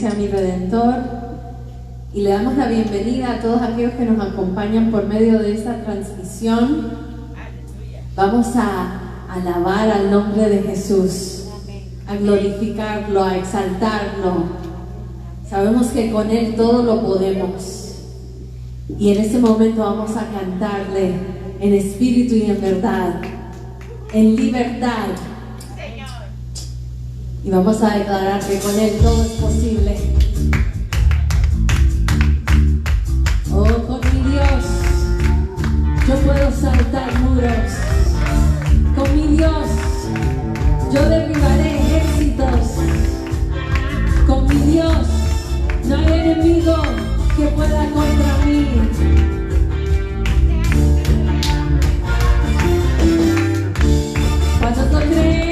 A mi Redentor, y le damos la bienvenida a todos aquellos que nos acompañan por medio de esta transmisión. Vamos a alabar al nombre de Jesús, a glorificarlo, a exaltarlo. Sabemos que con Él todo lo podemos, y en este momento vamos a cantarle en espíritu y en verdad, en libertad. Y vamos a declarar que con Él todo es posible. Oh, con mi Dios yo puedo saltar muros. Con mi Dios yo derribaré ejércitos. Con mi Dios no hay enemigo que pueda contra mí. ¿Cuántos lo creen?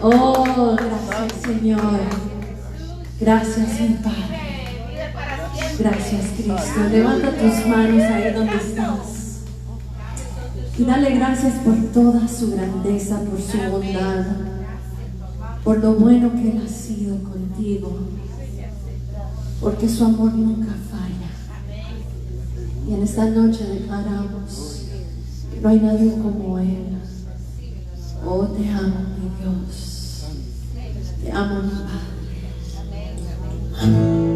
Oh, gracias, Señor. Gracias, mi Padre. Gracias, Cristo. Levanta tus manos ahí donde estás y dale gracias por toda su grandeza, por su bondad, por lo bueno que Él ha sido contigo, porque su amor nunca falla. Y en esta noche declaramos que no hay nadie como Él. Oh, te amo, mi Dios. Te amo, mi Padre. Amén.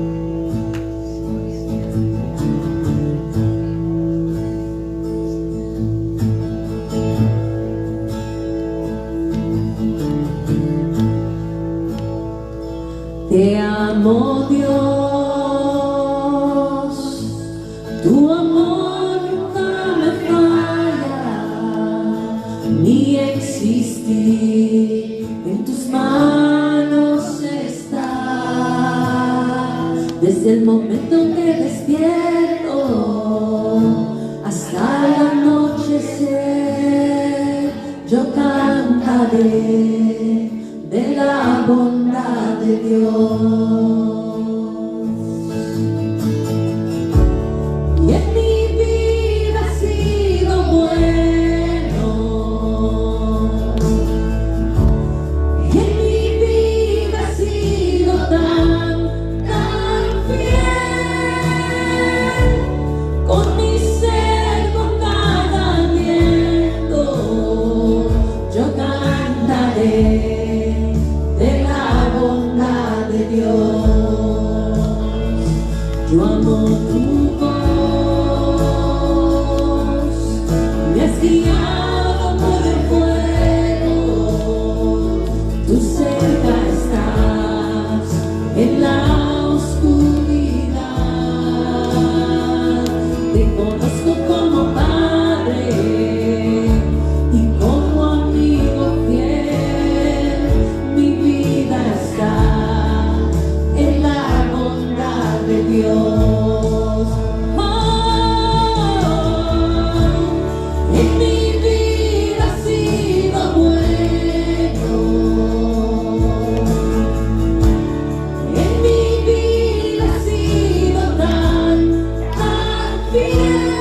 Te amo, Dios, tu amor nunca me falla, ni existir, en tus manos está. Desde el momento que despierto hasta el anochecer, yo cantaré de la bondad de Dios. Y en mi vida ha sido bueno, y en mi vida ha sido tan fiel, con mi ser, con cada aliento, yo cantaré Dios. Yo amo tu voz, me has guiado por el fuego, tú cerca estás en la oscuridad. Te conozco como Padre y como amigo fiel, mi vida está Dios. Oh, en mi vida ha sido bueno, en mi vida ha sido tan fiel,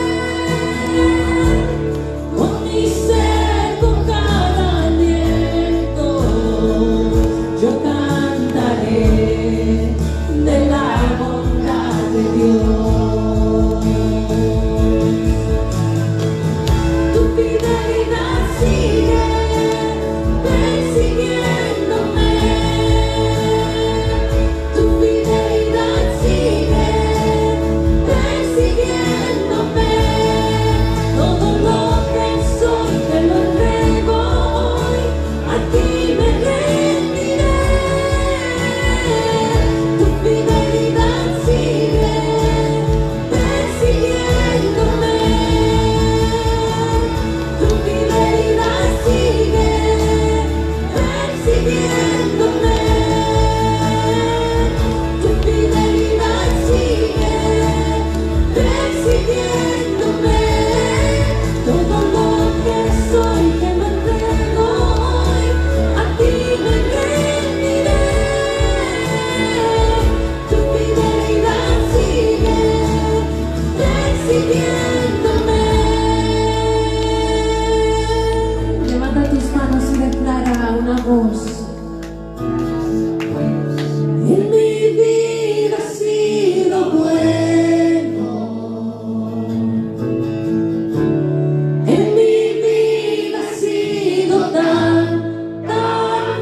con mi ser, con cada aliento, yo cantaré de la Dios. Tu fidelidad sigue persiguiéndome, tu fidelidad sigue persiguiéndome. Todo lo que soy te lo entrego hoy, a ti me rendiré. Tu fidelidad sigue persiguiéndome, tu fidelidad sigue persiguiéndome, tu fidelidad sigue persiguiéndome. Todo lo que soy te lo entrego hoy, a ti me rendiré. Tu fidelidad sigue persiguiéndome. Levanta tus manos y declara una voz. En mi vida ha sido bueno, en mi vida ha sido tan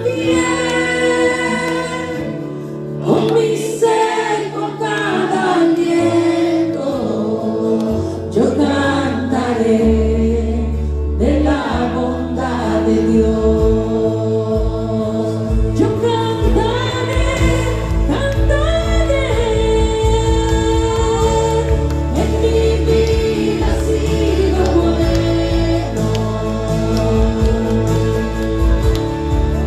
fiel, con mi ser, con cada aliento, yo cantaré de la bondad de Dios. Yo cantaré, cantaré. En mi vida ha sido bueno,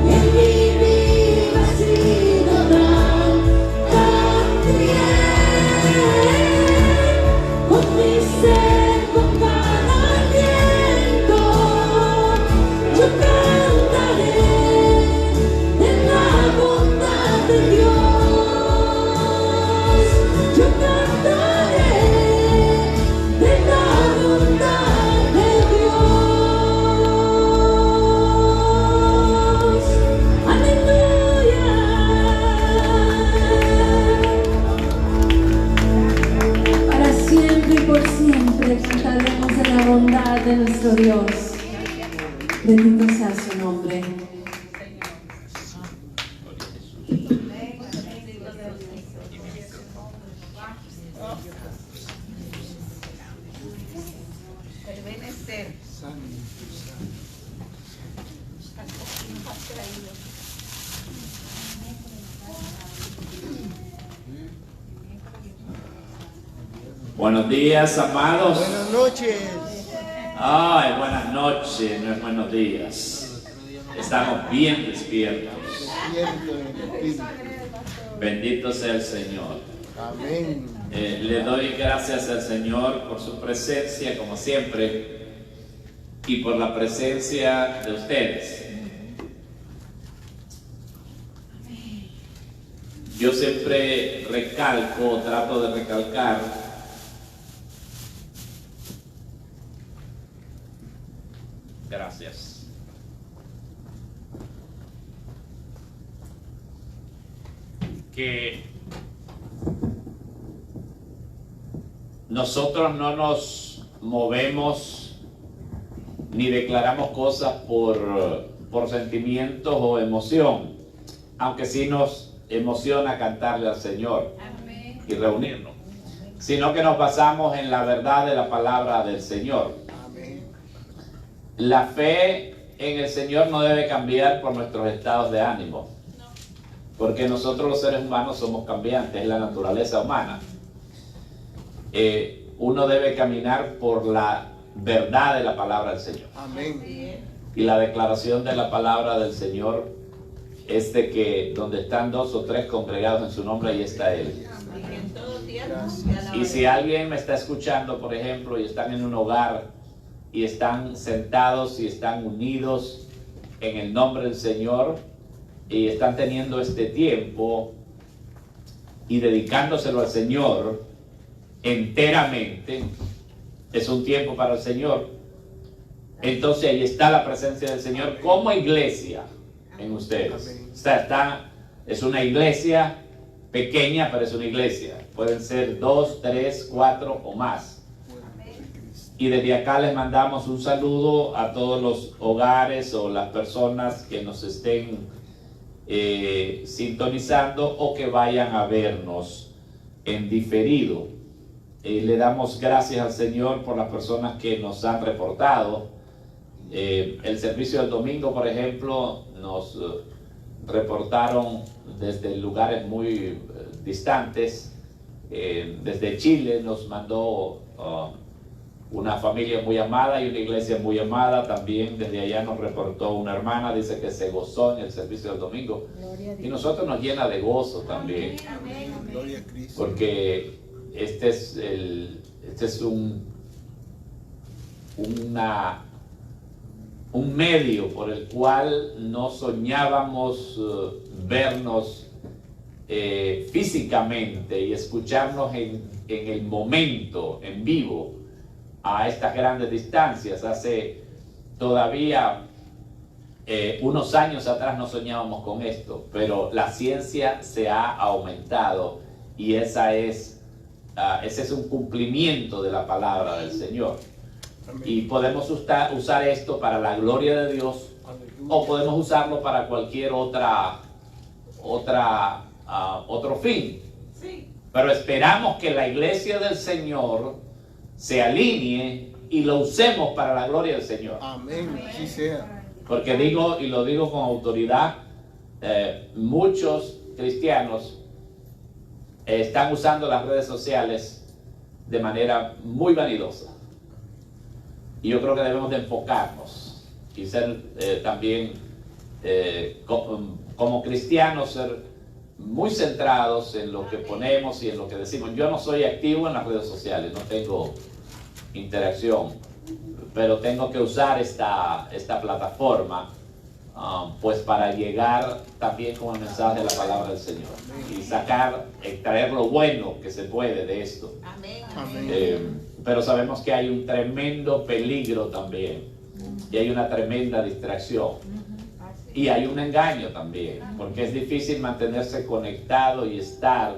en mi vida ha sido tan fiel, con mi ser, con cada aliento, yo cantaré de la bondad de Dios. Yo cantaré de la bondad de Dios. Aleluya. Para siempre y por siempre cantaremos de la bondad de nuestro Dios. Bendito sea su nombre. Permanecer. Nos has traído. Buenos días, amados. Buenas noches. Ay, buenas noches, no es buenos días. Estamos bien despiertos. Despierto en el Espíritu. Bendito sea el Señor. Amén. Le doy gracias al Señor por su presencia, como siempre, y por la presencia de ustedes. Yo siempre recalco, trato de recalcar gracias. Que nosotros no nos movemos ni declaramos cosas por sentimientos o emoción, aunque sí nos emociona cantarle al Señor y reunirnos, sino que nos basamos en la verdad de la palabra del Señor. La fe en el Señor no debe cambiar por nuestros estados de ánimo, porque nosotros los seres humanos somos cambiantes, es la naturaleza humana. Uno debe caminar por la verdad de la palabra del Señor. Amén. Y la declaración de la palabra del Señor es de que donde están 2 o 3 congregados en su nombre, ahí está Él. Y si alguien me está escuchando, por ejemplo, y están en un hogar, y están sentados y están unidos en el nombre del Señor, y están teniendo este tiempo y dedicándoselo al Señor enteramente, es un tiempo para el Señor. Entonces ahí está la presencia del Señor como iglesia en ustedes. O sea, es una iglesia pequeña, pero es una iglesia. Pueden ser 2, 3, 4 o más. Y desde acá les mandamos un saludo a todos los hogares o las personas que nos estén sintonizando o que vayan a vernos en diferido. Le damos gracias al Señor por las personas que nos han reportado. El servicio del domingo, por ejemplo, nos reportaron desde lugares muy distantes. Desde Chile nos mandó una familia muy amada y una iglesia muy amada. También desde allá nos reportó una hermana, dice que se gozó en el servicio del domingo. Y nosotros nos llena de gozo también. Gloria a Cristo. Porque este es un medio por el cual no soñábamos vernos físicamente y escucharnos en el momento, en vivo, a estas grandes distancias. Hace todavía unos años atrás no soñábamos con esto, pero la ciencia se ha aumentado y ese es un cumplimiento de la palabra del Señor. Y podemos usar esto para la gloria de Dios, o podemos usarlo para cualquier otro fin. Pero esperamos que la iglesia del Señor se alinee y lo usemos para la gloria del Señor. Amén. Sí sea. Porque digo, y lo digo con autoridad, muchos cristianos están usando las redes sociales de manera muy vanidosa. Y yo creo que debemos de enfocarnos y ser también, como cristianos, ser muy centrados en lo que ponemos y en lo que decimos. Yo no soy activo en las redes sociales, no tengo interacción, pero tengo que usar esta plataforma pues para llegar también con el mensaje de la palabra del Señor y extraer lo bueno que se puede de esto. Amén. Pero sabemos que hay un tremendo peligro también y hay una tremenda distracción y hay un engaño también, porque es difícil mantenerse conectado y estar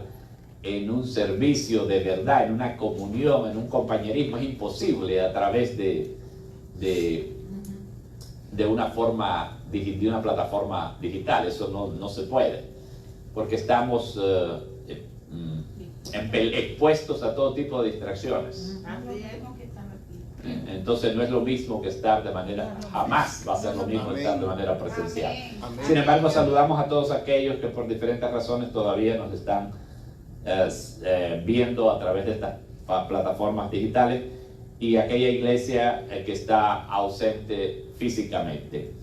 en un servicio de verdad, en una comunión, en un compañerismo. Es imposible a través de una plataforma digital. Eso no se puede, porque estamos expuestos a todo tipo de distracciones. Entonces no es lo mismo que estar jamás va a ser lo mismo estar de manera presencial. Sin embargo, saludamos a todos aquellos que por diferentes razones todavía nos están viendo a través de estas plataformas digitales, y aquella iglesia que está ausente físicamente.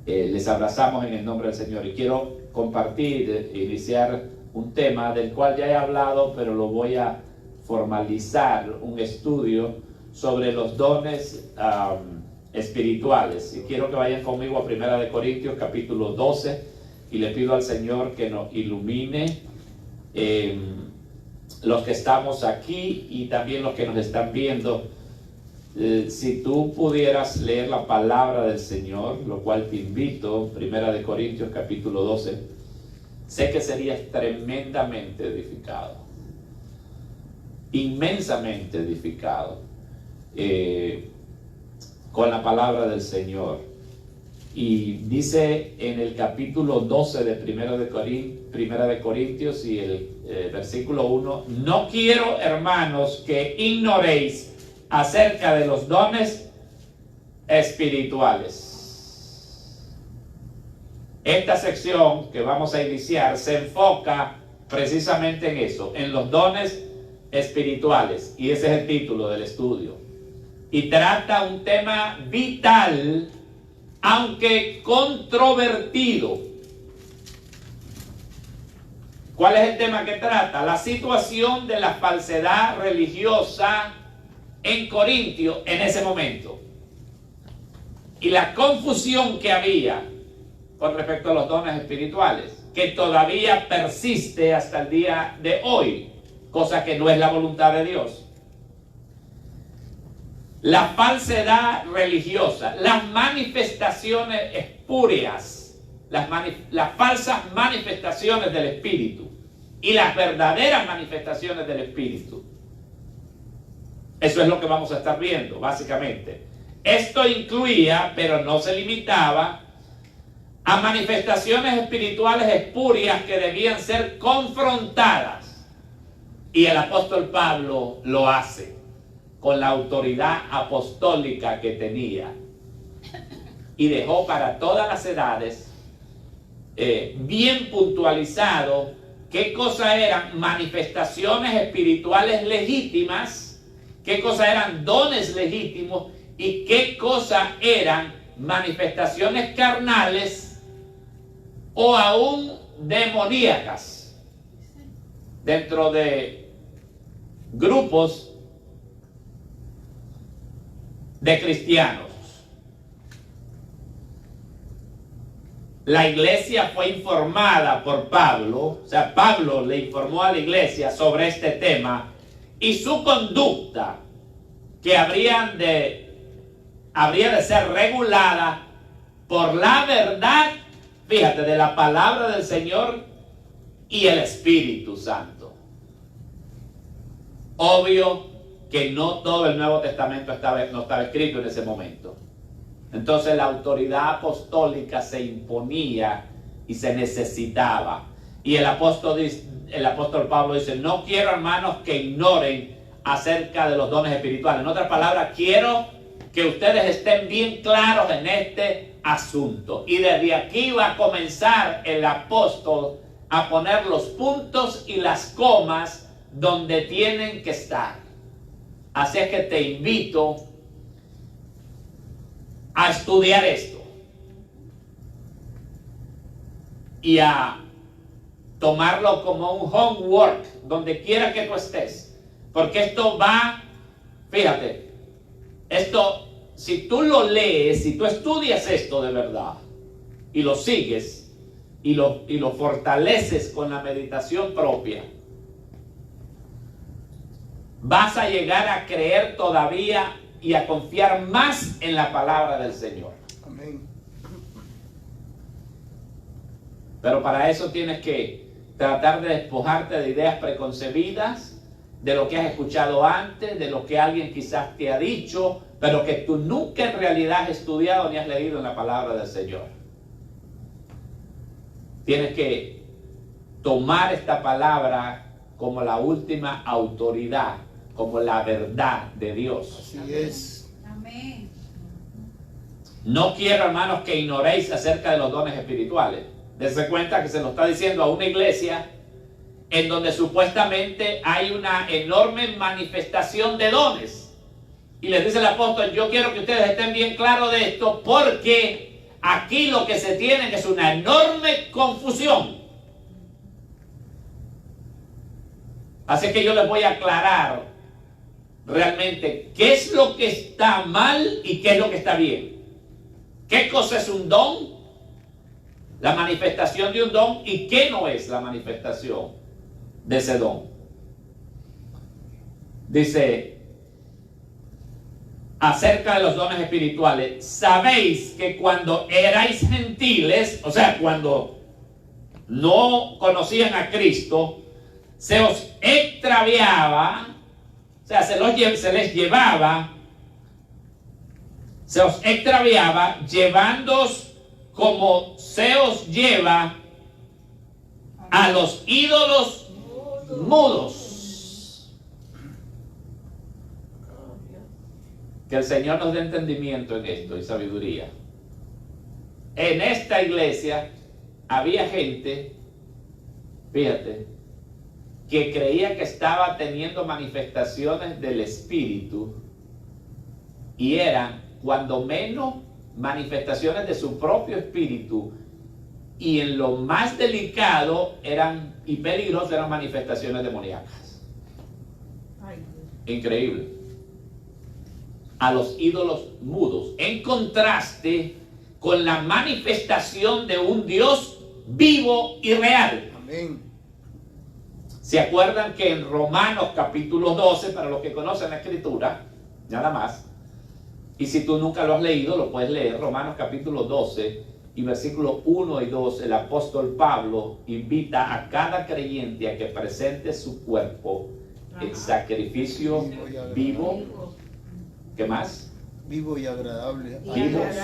Les abrazamos en el nombre del Señor, y quiero compartir, iniciar un tema del cual ya he hablado, pero lo voy a formalizar, un estudio sobre los dones espirituales. Y quiero que vayan conmigo a 1 Corintios capítulo 12, y le pido al Señor que nos ilumine, los que estamos aquí y también los que nos están viendo. Si tú pudieras leer la palabra del Señor, lo cual te invito, 1 Corintios capítulo 12, sé que serías tremendamente edificado, inmensamente edificado con la palabra del Señor. Y dice en el capítulo 12 de 1 de Corintios y el versículo 1: no quiero, hermanos, que ignoréis acerca de los dones espirituales. Esta sección que vamos a iniciar se enfoca precisamente en eso, en los dones espirituales, y ese es el título del estudio, y trata un tema vital, aunque controvertido. ¿Cuál es el tema que trata? La situación de la falsedad religiosa en Corintio en ese momento, y la confusión que había con respecto a los dones espirituales, que todavía persiste hasta el día de hoy, cosa que no es la voluntad de Dios. La falsedad religiosa, las manifestaciones espurias, las falsas manifestaciones del Espíritu y las verdaderas manifestaciones del Espíritu. Eso es lo que vamos a estar viendo, básicamente. Esto incluía, pero no se limitaba, a manifestaciones espirituales espurias que debían ser confrontadas. Y el apóstol Pablo lo hace con la autoridad apostólica que tenía. Y dejó para todas las edades bien puntualizado qué cosas eran manifestaciones espirituales legítimas, qué cosas eran dones legítimos y qué cosas eran manifestaciones carnales o aún demoníacas dentro de grupos de cristianos. La iglesia fue informada por Pablo, o sea, Pablo le informó a la iglesia sobre este tema y su conducta, que habría de ser regulada por la verdad, fíjate, de la palabra del Señor y el Espíritu Santo. Obvio que no todo el Nuevo Testamento no estaba escrito en ese momento. Entonces la autoridad apostólica se imponía y se necesitaba. Y el apóstol Pablo dice: no quiero, hermanos, que ignoren acerca de los dones espirituales. En otras palabras, quiero que ustedes estén bien claros en este asunto. Y desde aquí va a comenzar el apóstol a poner los puntos y las comas donde tienen que estar. Así es que te invito a estudiar esto y a tomarlo como un homework donde quiera que tú estés, porque esto va, fíjate, esto, si tú lo lees, si tú estudias esto de verdad y lo sigues y lo fortaleces con la meditación propia, vas a llegar a creer todavía y a confiar más en la palabra del Señor. Amén. Pero para eso tienes que tratar de despojarte de ideas preconcebidas, de lo que has escuchado antes, de lo que alguien quizás te ha dicho, pero que tú nunca en realidad has estudiado ni has leído en la palabra del Señor. Tienes que tomar esta palabra como la última autoridad, como la verdad de Dios. Así es. Amén. No quiero, hermanos, que ignoréis acerca de los dones espirituales. Dense cuenta que se nos está diciendo a una iglesia en donde supuestamente hay una enorme manifestación de dones. Y les dice el apóstol, yo quiero que ustedes estén bien claros de esto, porque aquí lo que se tiene es una enorme confusión. Así que yo les voy a aclarar realmente qué es lo que está mal y qué es lo que está bien. ¿Qué cosa es un don? La manifestación de un don, y qué no es la manifestación de ese don. Dice acerca de los dones espirituales: sabéis que cuando erais gentiles, o sea, cuando no conocían a Cristo, se os extraviaba, o sea, se les llevaba, se os extraviaba, llevándoos como se os lleva a los ídolos mudos. Que el Señor nos dé entendimiento en esto y sabiduría. En esta iglesia había gente, fíjate, que creía que estaba teniendo manifestaciones del Espíritu, y eran cuando menos manifestaciones de su propio espíritu, y en lo más delicado eran y peligroso eran manifestaciones demoníacas. Increíble. A los ídolos mudos, en contraste con la manifestación de un Dios vivo y real. Amén. ¿Se acuerdan que en Romanos capítulo 12, para los que conocen la escritura, nada más, y si tú nunca lo has leído, lo puedes leer, Romanos capítulo 12 y versículos 1 y 2, el apóstol Pablo invita a cada creyente a que presente su cuerpo en sacrificio vivo. ¿Qué más? Vivo y agradable a Vivo, Dios,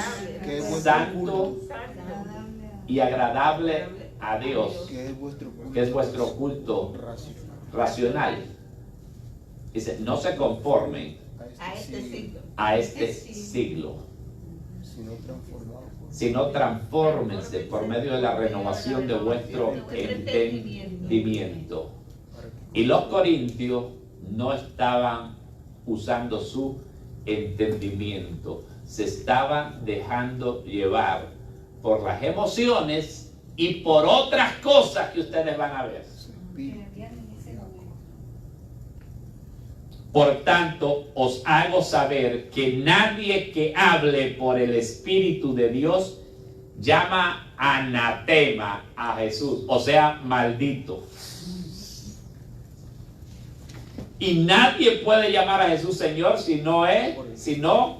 que es vuestro santo culto, y agradable a Dios, que es vuestro culto, que es vuestro culto racional. Dice, no se conformen a este siglo, sino transfórmense por medio de la renovación de vuestro entendimiento. Y los corintios no estaban usando su entendimiento, se estaban dejando llevar por las emociones y por otras cosas que ustedes van a ver. Por tanto, os hago saber que nadie que hable por el Espíritu de Dios llama anatema a Jesús, o sea, maldito. Y nadie puede llamar a Jesús Señor sino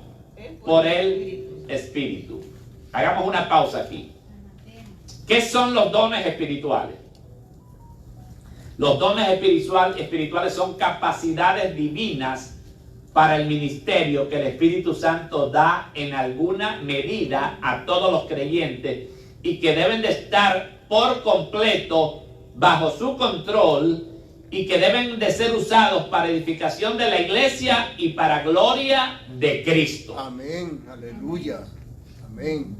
por el Espíritu. Hagamos una pausa aquí. ¿Qué son los dones espirituales? Los dones espirituales son capacidades divinas para el ministerio que el Espíritu Santo da en alguna medida a todos los creyentes, y que deben de estar por completo bajo su control, y que deben de ser usados para edificación de la iglesia y para gloria de Cristo. Amén, aleluya, amén.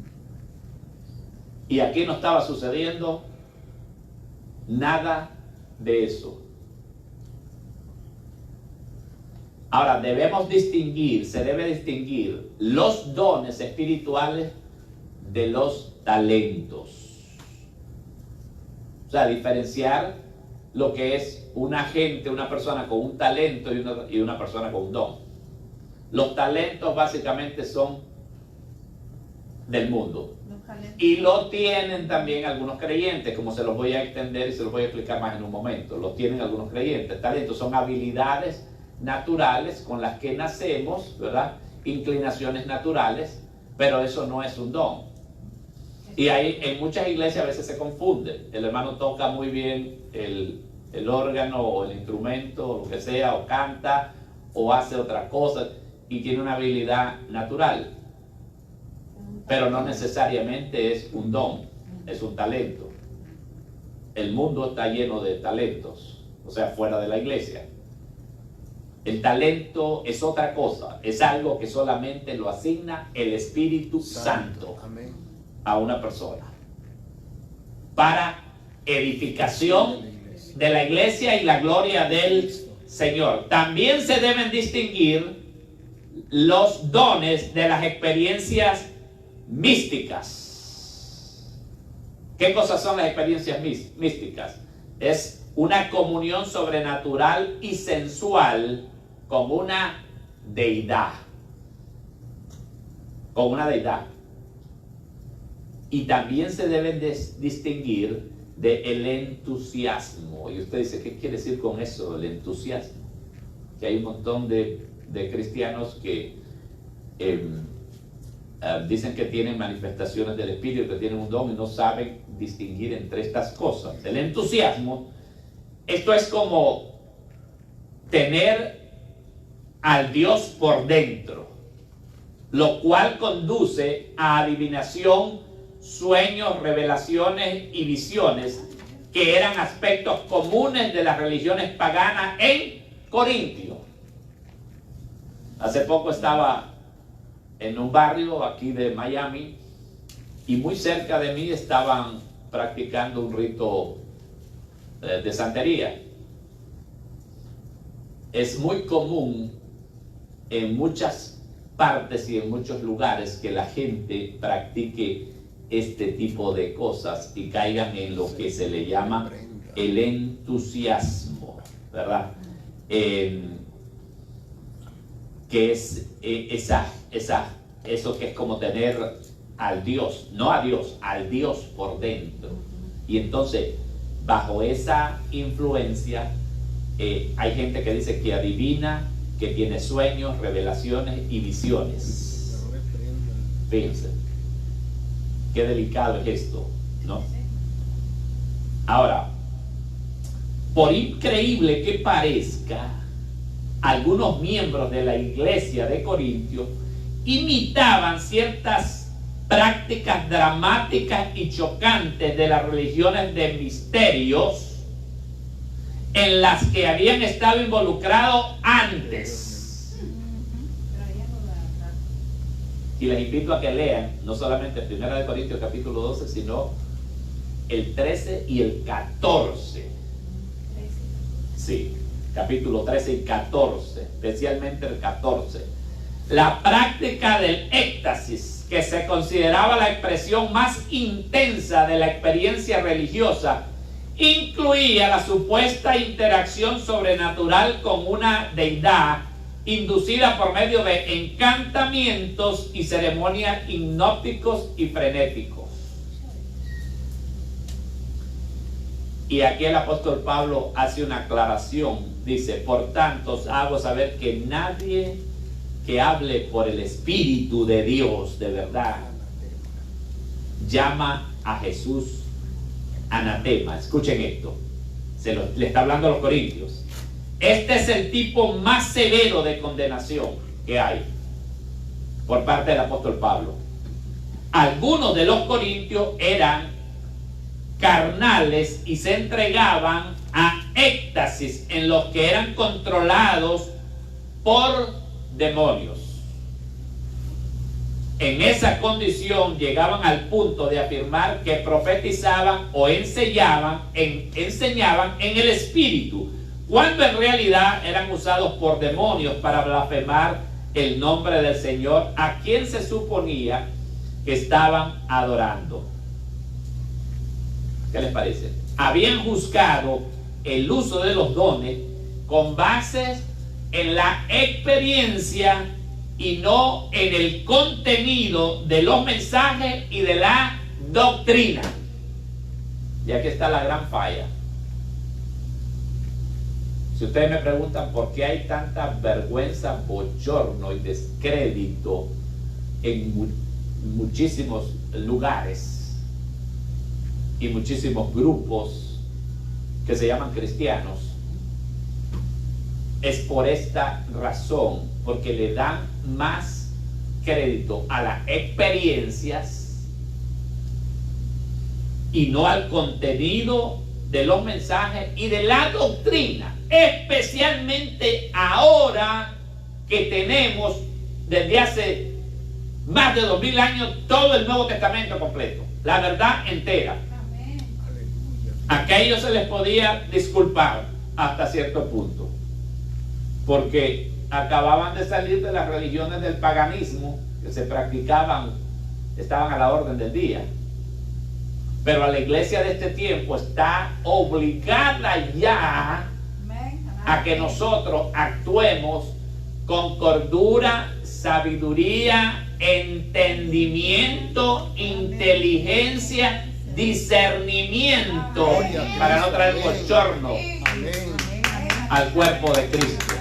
Y aquí no estaba sucediendo nada de eso. Ahora debemos distinguir, se debe distinguir los dones espirituales de los talentos. O sea, diferenciar lo que es una gente, una persona con un talento y una persona con un don. Los talentos básicamente son del mundo. Y lo tienen también algunos creyentes, como se los voy a extender y se los voy a explicar más en un momento. Los tienen algunos creyentes. Talentos son habilidades naturales con las que nacemos, ¿verdad? Inclinaciones naturales, pero eso no es un don. Y ahí en muchas iglesias a veces se confunde. El hermano toca muy bien el órgano o el instrumento o lo que sea, o canta o hace otra cosa y tiene una habilidad natural, pero no necesariamente es un don, es un talento. El mundo está lleno de talentos, o sea, fuera de la iglesia. El talento es otra cosa, es algo que solamente lo asigna el Espíritu Santo a una persona para edificación de la iglesia y la gloria del Señor. También se deben distinguir los dones de las experiencias místicas. ¿Qué cosas son las experiencias místicas? Es una comunión sobrenatural y sensual con una deidad. Con una deidad. Y también se deben distinguir del entusiasmo. Y usted dice, ¿qué quiere decir con eso, el entusiasmo? Que hay un montón de cristianos que dicen que tienen manifestaciones del Espíritu, que tienen un don y no saben distinguir entre estas cosas. El entusiasmo, esto es como tener al Dios por dentro, lo cual conduce a adivinación, sueños, revelaciones y visiones, que eran aspectos comunes de las religiones paganas en Corintio. Hace poco estaba en un barrio aquí de Miami y muy cerca de mí estaban practicando un rito de santería. Es muy común en muchas partes y en muchos lugares que la gente practique este tipo de cosas y caigan en lo que se le llama el entusiasmo, ¿verdad? Que es eso que es como tener al Dios, no a Dios, al Dios por dentro. Y entonces, bajo esa influencia, hay gente que dice que adivina, que tiene sueños, revelaciones y visiones. Fíjense, qué delicado es esto, ¿no? Ahora, por increíble que parezca, algunos miembros de la iglesia de Corintio imitaban ciertas prácticas dramáticas y chocantes de las religiones de misterios en las que habían estado involucrados antes. Y les invito a que lean no solamente 1 Corintios capítulo 12, sino el 13 y el 14. Sí, capítulo 13 y 14, especialmente el 14. La práctica del éxtasis, que se consideraba la expresión más intensa de la experiencia religiosa, incluía la supuesta interacción sobrenatural con una deidad inducida por medio de encantamientos y ceremonias hipnóticos y frenéticos. Y aquí el apóstol Pablo hace una aclaración. Dice, por tanto os hago saber que nadie que hable por el Espíritu de Dios de verdad llama a Jesús anatema. Escuchen esto, le está hablando a los corintios. Este es el tipo más severo de condenación que hay por parte del apóstol Pablo. Algunos de los corintios eran carnales y se entregaban a éxtasis en los que eran controlados por demonios. En esa condición llegaban al punto de afirmar que profetizaban o enseñaban en el espíritu, cuando en realidad eran usados por demonios para blasfemar el nombre del Señor, a quien se suponía que estaban adorando. ¿Qué les parece? Habían juzgado el uso de los dones con bases en la experiencia y no en el contenido de los mensajes y de la doctrina. Y aquí está la gran falla. Si ustedes me preguntan por qué hay tanta vergüenza, bochorno y descrédito en muchísimos lugares y muchísimos grupos que se llaman cristianos, es por esta razón, porque le dan más crédito a las experiencias y no al contenido de los mensajes y de la doctrina, especialmente ahora que tenemos desde hace más de 2000 años todo el Nuevo Testamento completo, la verdad entera. aquellos se les podía disculpar hasta cierto punto, porque acababan de salir de las religiones del paganismo que se practicaban, estaban a la orden del día. Pero a la iglesia de este tiempo está obligada ya a que nosotros actuemos con cordura, sabiduría, entendimiento, inteligencia, discernimiento, para no traer bochorno al cuerpo de Cristo.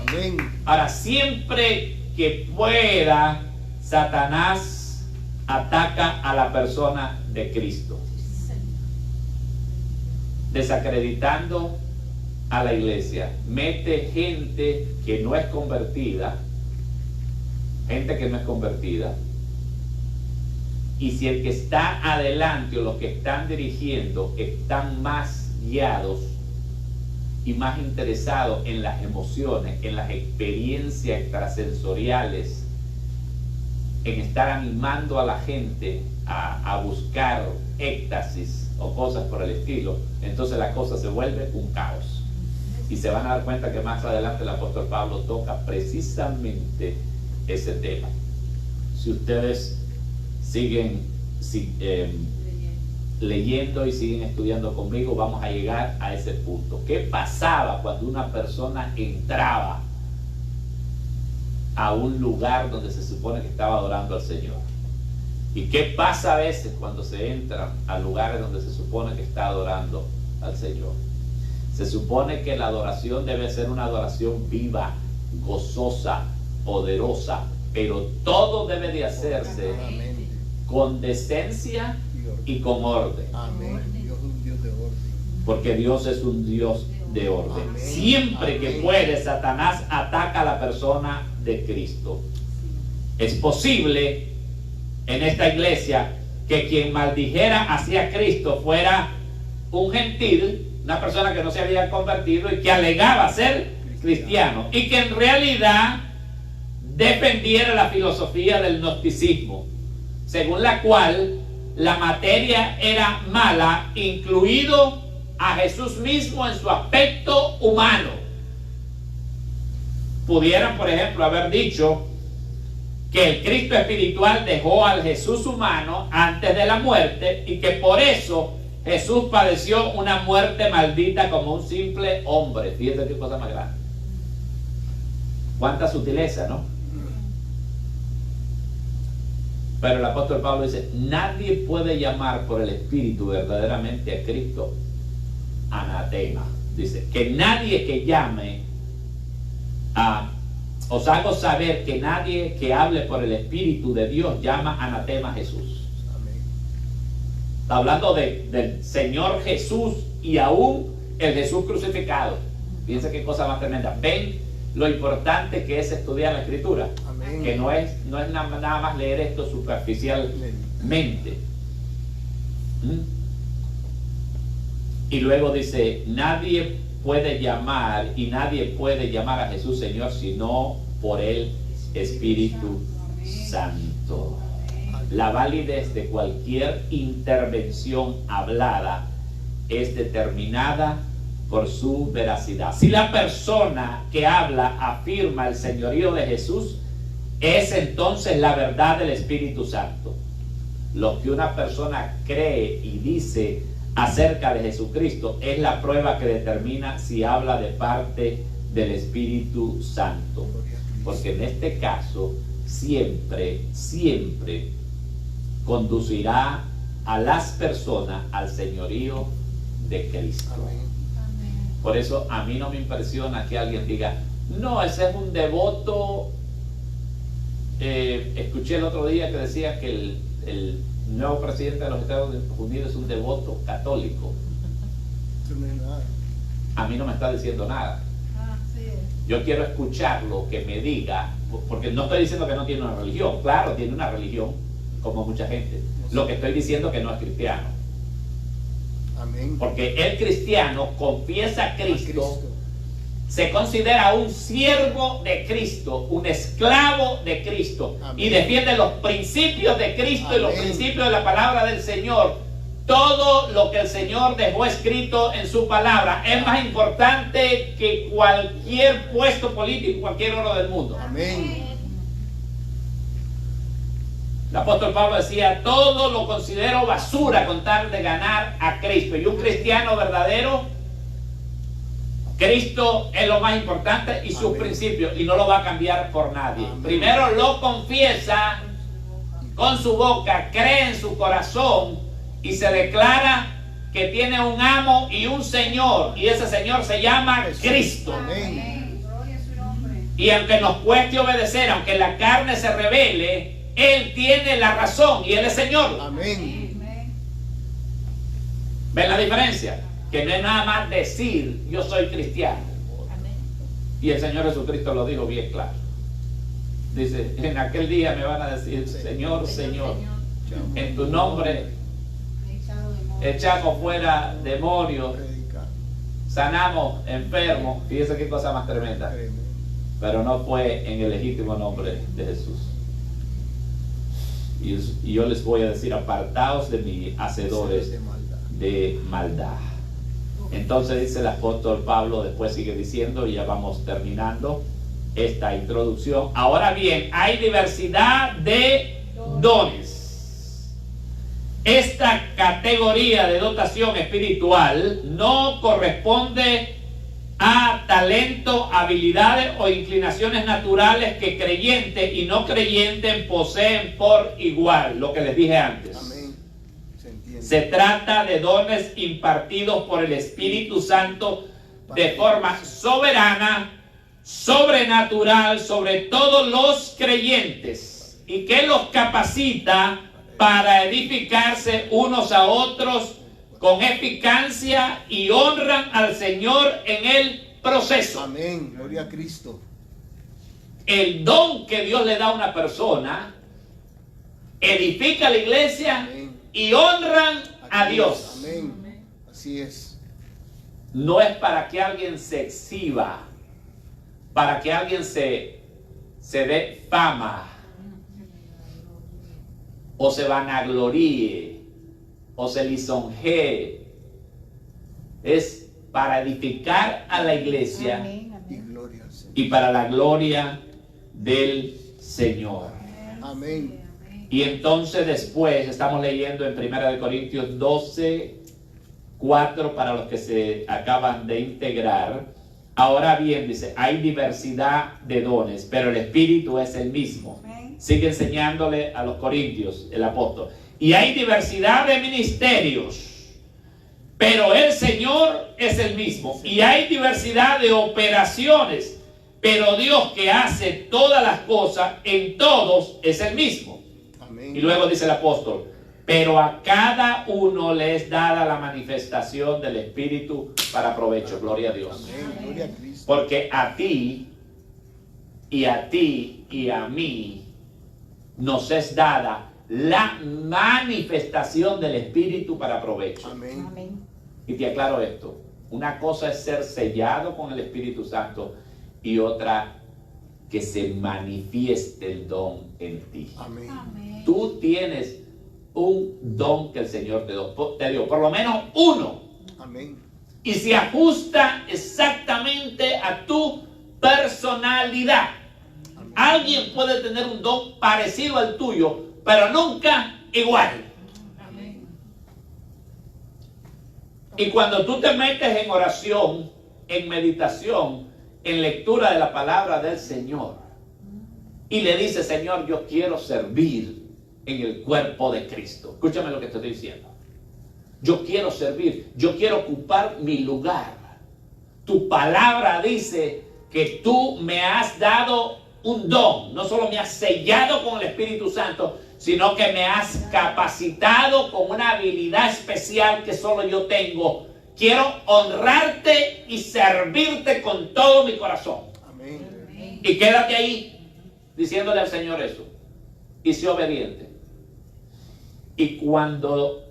Amén. Ahora, siempre que pueda, Satanás ataca a la persona de Cristo, desacreditando a la iglesia. Mete gente que no es convertida, y si el que está adelante o los que están dirigiendo están más guiados y más interesados en las emociones, en las experiencias extrasensoriales, en estar animando a la gente a buscar éxtasis o cosas por el estilo, entonces la cosa se vuelve un caos. Y se van a dar cuenta que más adelante el apóstol Pablo toca precisamente ese tema. Si ustedes siguen leyendo y siguen estudiando conmigo, vamos a llegar a ese punto. ¿Qué pasaba cuando una persona entraba a un lugar donde se supone que estaba adorando al Señor? ¿Y qué pasa a veces cuando se entra a lugares donde se supone que está adorando al Señor? Se supone que la adoración debe ser una adoración viva, gozosa, poderosa, pero todo debe de hacerse con decencia y con orden. Amén. Dios es un Dios de orden. Porque Dios es un Dios de orden. Amén. Siempre que Amén. puede, Satanás ataca a la persona de Cristo. Es posible en esta iglesia que quien maldijera hacia Cristo fuera un gentil, una persona que no se había convertido y que alegaba ser cristiano, y que en realidad defendiera la filosofía del gnosticismo, según la cual la materia era mala, incluido a Jesús mismo en su aspecto humano. Pudieran, por ejemplo, haber dicho que el Cristo espiritual dejó al Jesús humano antes de la muerte y que por eso Jesús padeció una muerte maldita como un simple hombre. Fíjense qué cosa más grande. Cuánta sutileza, ¿no? Pero el apóstol Pablo dice: nadie puede llamar por el Espíritu verdaderamente a Cristo anatema. Dice que nadie que llame os hago saber que nadie que hable por el Espíritu de Dios llama anatema a Jesús. Amén. Está hablando del Señor Jesús y aún el Jesús crucificado. Fíjense qué cosa más tremenda. Ven lo importante que es estudiar la Escritura. Amén. Que no es nada más leer esto superficialmente. Y luego dice: nadie puede llamar a Jesús Señor sino por el Espíritu Santo. La validez de cualquier intervención hablada es determinada por su veracidad. Si la persona que habla afirma el señorío de Jesús, es entonces la verdad del Espíritu Santo. Lo que una persona cree y dice acerca de Jesucristo es la prueba que determina si habla de parte del Espíritu Santo. Porque en este caso siempre conducirá a las personas al señorío de Cristo. Amén. Por eso a mí no me impresiona que alguien diga: no, ese es un devoto. Escuché el otro día que decía que el nuevo presidente de los Estados Unidos es un devoto católico. Eso no es nada. A mí no me está diciendo nada. Yo quiero escucharlo, que me diga, porque no estoy diciendo que no tiene una religión. Claro, tiene una religión, como mucha gente. Lo que estoy diciendo es que no es cristiano. Amén. Porque el cristiano confiesa a Cristo, se considera un siervo de Cristo, un esclavo de Cristo. Amén. Y defiende los principios de Cristo. Amén. Y los principios de la palabra del Señor todo lo que el Señor dejó escrito en su palabra es más importante que cualquier puesto político, cualquier oro del mundo. Amén. El apóstol Pablo decía, todo lo considero basura con tal de ganar a Cristo. Y un cristiano verdadero, Cristo es lo más importante y sus principios, y no lo va a cambiar por nadie. Amén. Primero lo confiesa con su boca, cree en su corazón y se declara que tiene un amo y un Señor, y ese Señor se llama Cristo. Amén. Y aunque nos cueste obedecer, aunque la carne se rebele, Él tiene la razón y Él es Señor. Amén. ¿Ven la diferencia? Que no es nada más decir yo soy cristiano. Y el Señor Jesucristo lo dijo bien claro. Dice, en aquel día me van a decir, Señor, Señor, en tu nombre echamos fuera demonios, Predicar. sanamos enfermos. Fíjense qué cosa más tremenda. Pero no fue en el legítimo nombre de Jesús. Y yo les voy a decir, apartaos de mí, hacedores De maldad. de maldad. Entonces dice el apóstol Pablo, después sigue diciendo, y ya vamos terminando esta introducción. Ahora bien, hay diversidad de dones. Esta categoría de dotación espiritual no corresponde a talento, habilidades o inclinaciones naturales que creyentes y no creyentes poseen por igual, lo que les dije antes. Amén. Se entiende. Se trata de dones impartidos por el Espíritu Santo de forma soberana, sobrenatural sobre todos los creyentes, y que los capacita para edificarse unos a otros con eficacia y honran al Señor en el proceso. Amén. Gloria a Cristo. El don que Dios le da a una persona edifica la iglesia Amén. y honran a Así Dios. es. Amén. Así es. No es para que alguien se exhiba, para que alguien se dé fama, o se vanagloríe, o se lisonjee. Es para edificar a la iglesia Y gloria al Señor. y para la gloria del Señor. Amén. Y entonces después estamos leyendo en 1 Corintios 12, 4 para los que se acaban de integrar. Ahora bien, dice, hay diversidad de dones, pero el Espíritu es el mismo. Sigue enseñándole a los corintios el apóstol. Y hay diversidad de ministerios, pero el Señor es el mismo. Y hay diversidad de operaciones, pero Dios que hace todas las cosas en todos es el mismo. Amén. Y luego dice el apóstol, pero a cada uno le es dada la manifestación del Espíritu para provecho. Gloria a Dios. Amén. Gloria a Cristo. Porque a ti y a mí nos es dada la manifestación del Espíritu para provecho. Amén. Y te aclaro esto. Una cosa es ser sellado con el Espíritu Santo y otra que se manifieste el don en ti. Amén. Tú tienes un don que el Señor te dio, por lo menos uno, Amén. y se ajusta exactamente a tu personalidad. Alguien puede tener un don parecido al tuyo, pero nunca igual. Y cuando tú te metes en oración, en meditación, en lectura de la palabra del Señor, y le dices, Señor, yo quiero servir en el cuerpo de Cristo. Escúchame lo que te estoy diciendo. Yo quiero servir, yo quiero ocupar mi lugar. Tu palabra dice que tú me has dado un don, no solo me has sellado con el Espíritu Santo, sino que me has capacitado con una habilidad especial que solo yo tengo. Quiero honrarte y servirte con todo mi corazón. Amén. Y quédate ahí diciéndole al Señor eso. Y sé obediente. Y cuando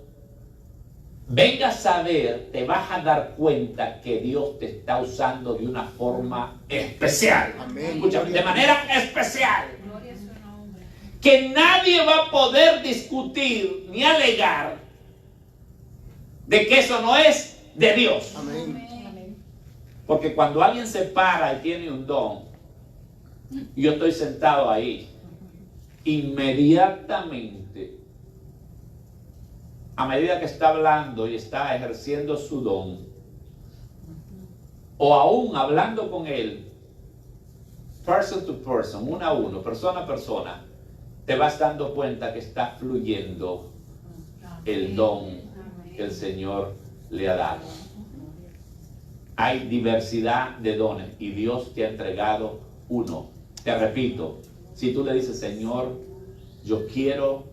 vengas a ver, te vas a dar cuenta que Dios te está usando de una forma especial. Amén. Escúchame, de manera especial. Que nadie va a poder discutir ni alegar de que eso no es de Dios. Amén. Porque cuando alguien se para y tiene un don, y yo estoy sentado ahí, inmediatamente, a medida que está hablando y está ejerciendo su don, o aún hablando con él, person to person, uno a uno, persona a persona, te vas dando cuenta que está fluyendo el don que el Señor le ha dado. Hay diversidad de dones y Dios te ha entregado uno. Te repito, si tú le dices, Señor, yo quiero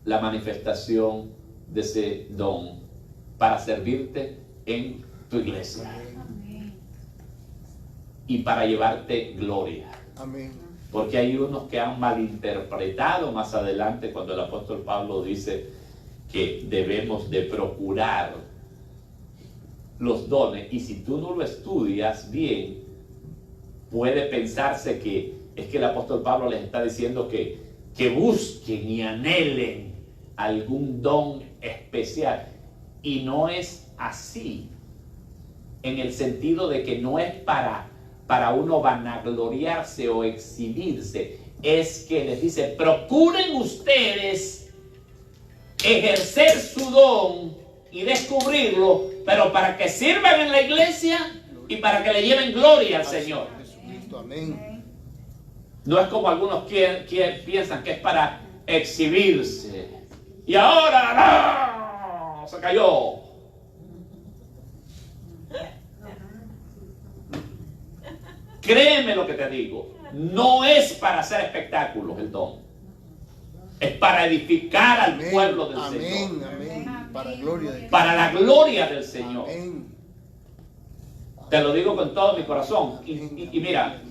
la manifestación de ese don para servirte en tu iglesia y para llevarte gloria. Amén. Porque hay unos que han malinterpretado más adelante cuando el apóstol Pablo dice que debemos de procurar los dones, y si tú no lo estudias bien, puede pensarse que es que el apóstol Pablo les está diciendo que busquen y anhelen algún don especial, y no es así, en el sentido de que no es para uno vanagloriarse o exhibirse. Es que les dice, procuren ustedes ejercer su don y descubrirlo, pero para que sirvan en la iglesia y para que le lleven gloria al Señor. Jesucristo, amén. No es como algunos que piensan que es para exhibirse. Y ahora ¡no! Se cayó. Créeme lo que te digo, no es para hacer espectáculos el don, es para edificar al pueblo del Señor. Amén. Para gloria de Dios. Para la gloria del Señor. Amén. Te lo digo con todo mi corazón. Y mira,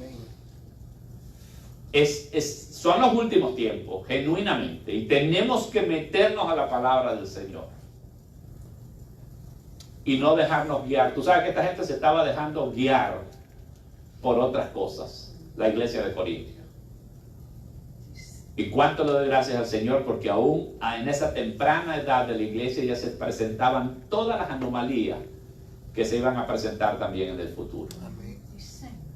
son los últimos tiempos, genuinamente, y tenemos que meternos a la palabra del Señor y no dejarnos guiar. Tú sabes que esta gente se estaba dejando guiar por otras cosas, la iglesia de Corinto. Y cuánto le doy gracias al Señor, porque aún en esa temprana edad de la iglesia ya se presentaban todas las anomalías que se iban a presentar también en el futuro. Amén.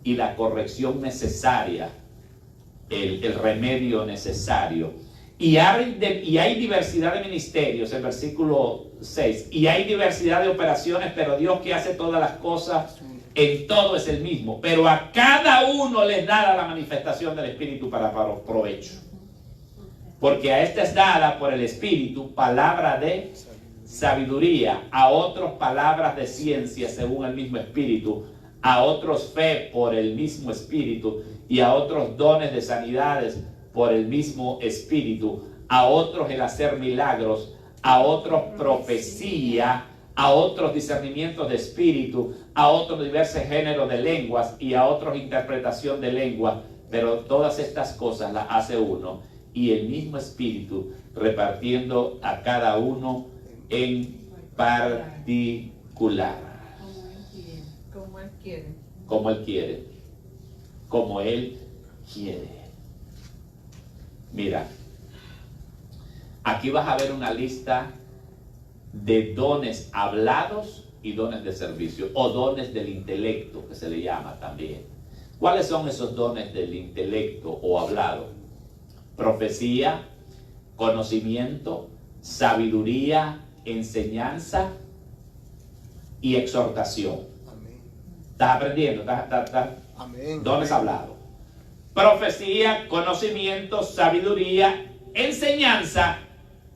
Y la corrección necesaria, el remedio necesario. Y hay diversidad de ministerios, el versículo 6. Y hay diversidad de operaciones, pero Dios, que hace todas las cosas en todo, es el mismo. Pero a cada uno les da la manifestación del Espíritu para provecho. Porque a esta es dada por el Espíritu palabra de sabiduría, a otros palabras de ciencia según el mismo Espíritu, a otros fe por el mismo Espíritu, y a otros dones de sanidades por el mismo Espíritu, a otros el hacer milagros, a otros profecía, a otros discernimientos de espíritu, a otros diversos géneros de lenguas, y a otros interpretación de lenguas. Pero todas estas cosas las hace uno, y el mismo Espíritu, repartiendo a cada uno en particular. Como Él quiere. Como Él quiere. Como Él quiere. Mira, aquí vas a ver una lista de dones hablados y dones de servicio, o dones del intelecto, que se le llama también. ¿Cuáles son esos dones del intelecto o hablado? Profecía, conocimiento, sabiduría, enseñanza y exhortación. Amén. ¿Estás aprendiendo? Amén. Dones hablados. Profecía, conocimiento, sabiduría, enseñanza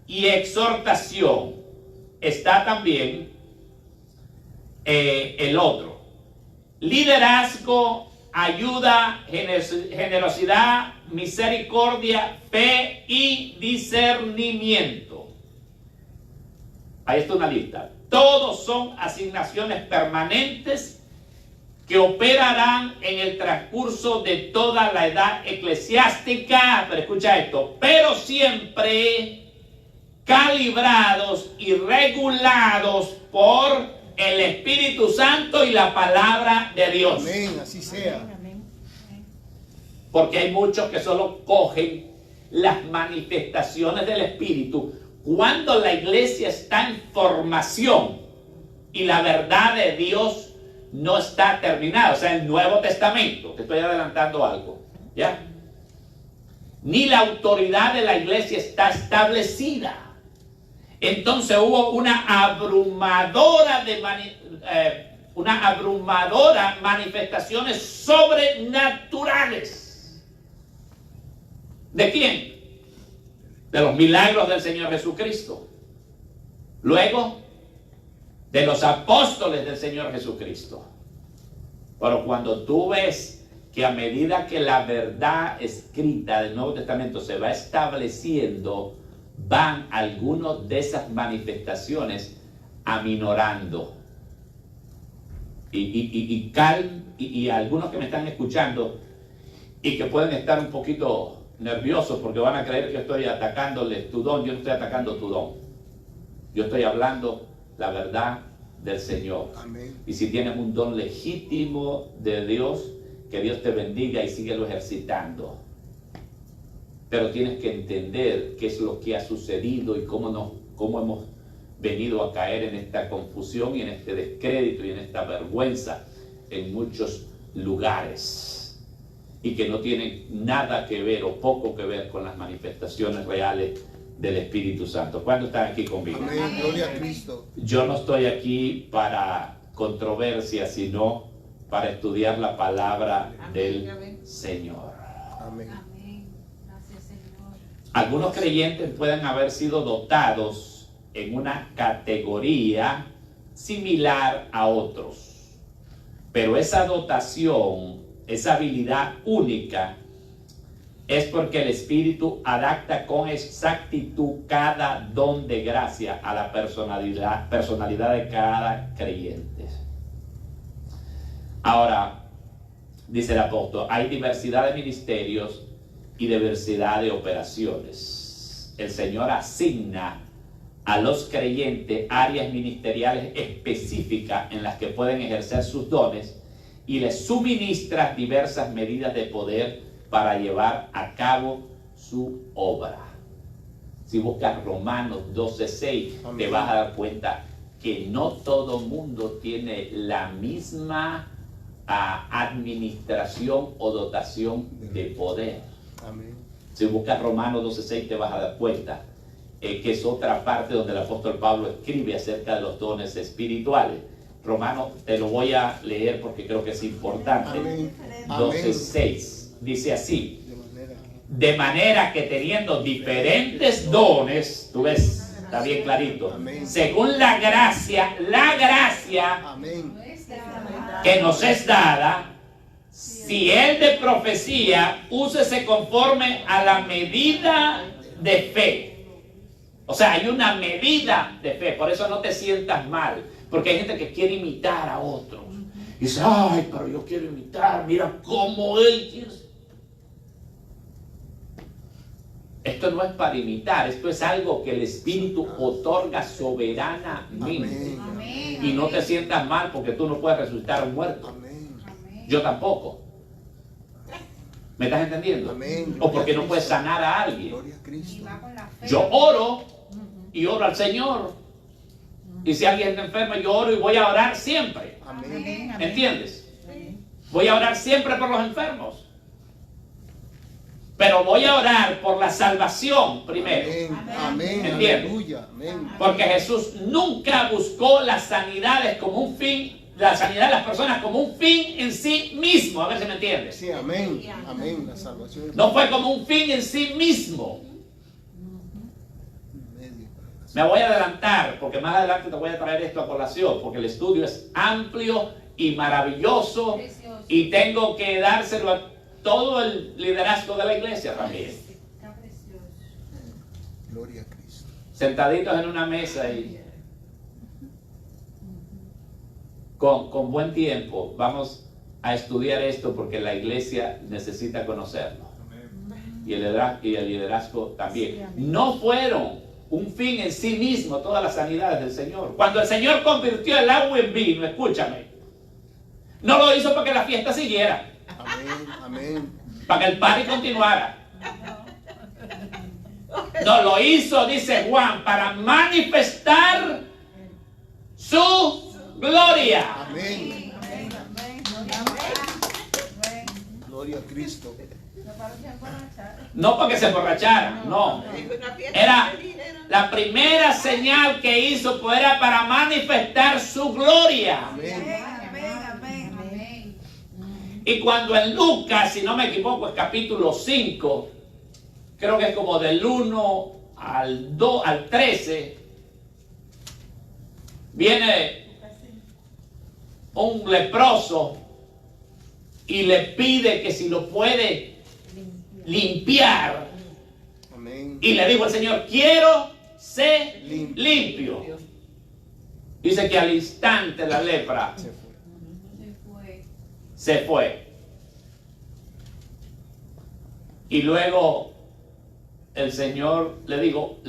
y exhortación. Está también el otro. Liderazgo, ayuda, generosidad, misericordia, fe y discernimiento. Ahí está una lista. Todos son asignaciones permanentes que operarán en el transcurso de toda la edad eclesiástica. Pero escucha esto, pero siempre calibrados y regulados por el Espíritu Santo y la palabra de Dios. Amén, así sea. Porque hay muchos que solo cogen las manifestaciones del Espíritu cuando la iglesia está en formación y la verdad de Dios no está terminada, o sea, el Nuevo Testamento, te estoy adelantando algo, ¿ya? Ni la autoridad de la iglesia está establecida. Entonces hubo una abrumadora manifestaciones sobrenaturales. ¿De quién? De los milagros del Señor Jesucristo. Luego, de los apóstoles del Señor Jesucristo. Pero cuando tú ves que a medida que la verdad escrita del Nuevo Testamento se va estableciendo, van algunas de esas manifestaciones aminorando. Y algunos que me están escuchando y que pueden estar un poquito nerviosos porque van a creer que estoy atacándoles tu don. Yo no estoy atacando tu don. Yo estoy hablando la verdad del Señor. Amén. Y si tienes un don legítimo de Dios, que Dios te bendiga y síguelo ejercitando. Pero tienes que entender qué es lo que ha sucedido y cómo hemos venido a caer en esta confusión y en este descrédito y en esta vergüenza en muchos lugares. Y que no tienen nada que ver o poco que ver con las manifestaciones reales del Espíritu Santo. ¿Cuántos están aquí conmigo? Amén. Gloria a Cristo. Yo no estoy aquí para controversia, sino para estudiar la palabra del Señor. Amén. Gracias, Señor. Algunos creyentes pueden haber sido dotados en una categoría similar a otros, pero esa dotación, esa habilidad única, es porque el Espíritu adapta con exactitud cada don de gracia a la personalidad de cada creyente. Ahora, dice el apóstol, hay diversidad de ministerios y diversidad de operaciones. El Señor asigna a los creyentes áreas ministeriales específicas en las que pueden ejercer sus dones y les suministra diversas medidas de poder para llevar a cabo su obra. Si buscas Romanos 12:6, te vas a dar cuenta que no todo mundo tiene la misma administración o dotación de poder. Amén. Si buscas Romanos 12:6 te vas a dar cuenta que es otra parte donde el apóstol Pablo escribe acerca de los dones espirituales. Romanos, te lo voy a leer porque creo que es importante. Amén. 12:6 dice así: de manera que teniendo diferentes dones, tú ves, está bien clarito, Amén. según la gracia Amén. que nos es dada, si él de profecía, úsese conforme a la medida de fe. O sea, hay una medida de fe, por eso no te sientas mal, porque hay gente que quiere imitar a otros. Y dice, ay, pero yo quiero imitar, mira cómo él quiere. Esto no es para imitar, esto es algo que el Espíritu otorga soberanamente. Amén. Y no te sientas mal porque tú no puedes resucitar a un muerto. Amén. Yo tampoco. ¿Me estás entendiendo? Amén. O porque no puedes sanar a alguien. Gloria a Cristo. Yo oro y oro al Señor. Y si alguien está enfermo, yo oro y voy a orar siempre. Amén. ¿Entiendes? Voy a orar siempre por los enfermos. Pero voy a orar por la salvación primero. Amén. Amén. ¿Entiendes? Aleluya. Amén. Porque Jesús nunca buscó las sanidades como un fin, la sanidad de las personas como un fin en sí mismo. A ver si me entiendes. Sí, amén. Amén. La salvación. No fue como un fin en sí mismo. Me voy a adelantar, porque más adelante te voy a traer esto a colación, porque el estudio es amplio y maravilloso, y tengo que dárselo a todo el liderazgo de la iglesia también. Gloria a Cristo. Sentaditos en una mesa y con buen tiempo vamos a estudiar esto, porque la iglesia necesita conocerlo. Y el liderazgo también. No fueron un fin en sí mismo todas las sanidades del Señor. Cuando el Señor convirtió el agua en vino, escúchame, no lo hizo para que la fiesta siguiera, Amén. Amén. para que el party continuara. No, lo hizo, dice Juan, para manifestar su gloria. Amén. Gloria a Cristo. No porque se emborrachara, no. Era la primera señal que hizo, pues era para manifestar su gloria. Amén. Y cuando en Lucas, si no me equivoco, es capítulo 5, creo que es como del 1 al 2, al 13, viene un leproso y le pide que si lo puede limpiar. Amén. Y le dijo al Señor, quiero ser limpio. Dice que al instante la lepra Se fue. se fue. Y luego el Señor le dijo,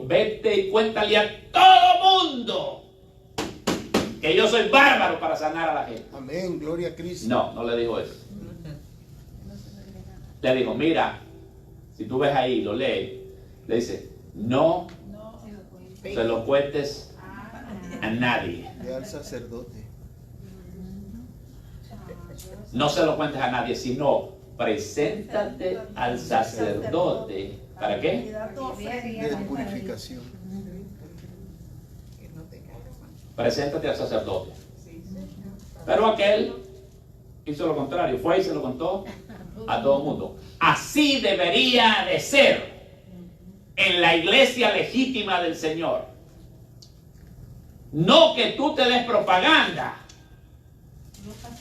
vete y cuéntale a todo mundo que yo soy bárbaro para sanar a la gente. Amén. Gloria a Cristo. No, no le dijo eso. Le dijo, mira, si tú ves ahí, lo lees, le dice, no se lo cuentes a nadie. Ve al sacerdote. No se lo cuentes a nadie, sino preséntate al sacerdote. ¿Para qué? De purificación. Preséntate al sacerdote. Pero aquel hizo lo contrario, fue y se lo contó a todo el mundo. Así debería de ser en la iglesia legítima del Señor. No que tú te des propaganda.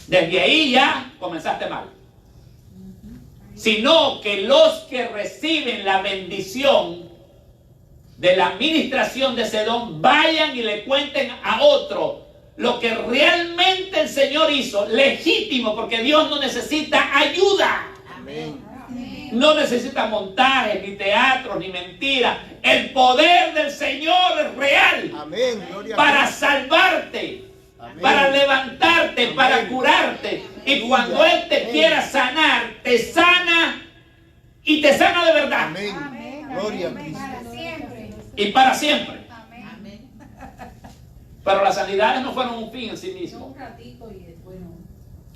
Desde ahí ya comenzaste mal. Sino que los que reciben la bendición de la administración de ese don vayan y le cuenten a otro lo que realmente el Señor hizo, legítimo, porque Dios no necesita ayuda. Amén. No necesita montajes, ni teatros, ni mentiras. El poder del Señor es real. Amén. Gloria a Para Cristo. salvarte, Amén. para levantarte, Amén. para curarte. Y cuando Él te Amén. quiera sanar, te sana y te sana de verdad. Amén. Gloria a Cristo. Y para siempre. Pero las sanidades no fueron un fin en sí mismo. Un ratito y después no.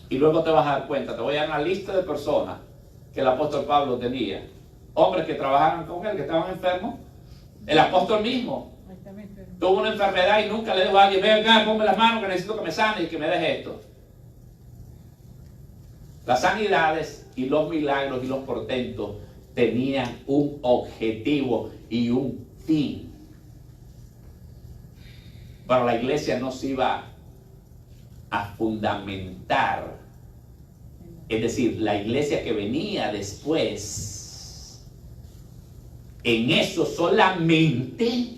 Y luego te vas a dar cuenta, te voy a dar una lista de personas que el apóstol Pablo tenía. Hombres que trabajaban con él, que estaban enfermos. El apóstol mismo tuvo una enfermedad y nunca le dijo a alguien, ven acá, ponme las manos que necesito que me sane y que me deje esto. Las sanidades y los milagros y los portentos tenían un objetivo y un fin. Pero la iglesia no se iba a fundamentar. Es decir, la iglesia que venía después, en eso solamente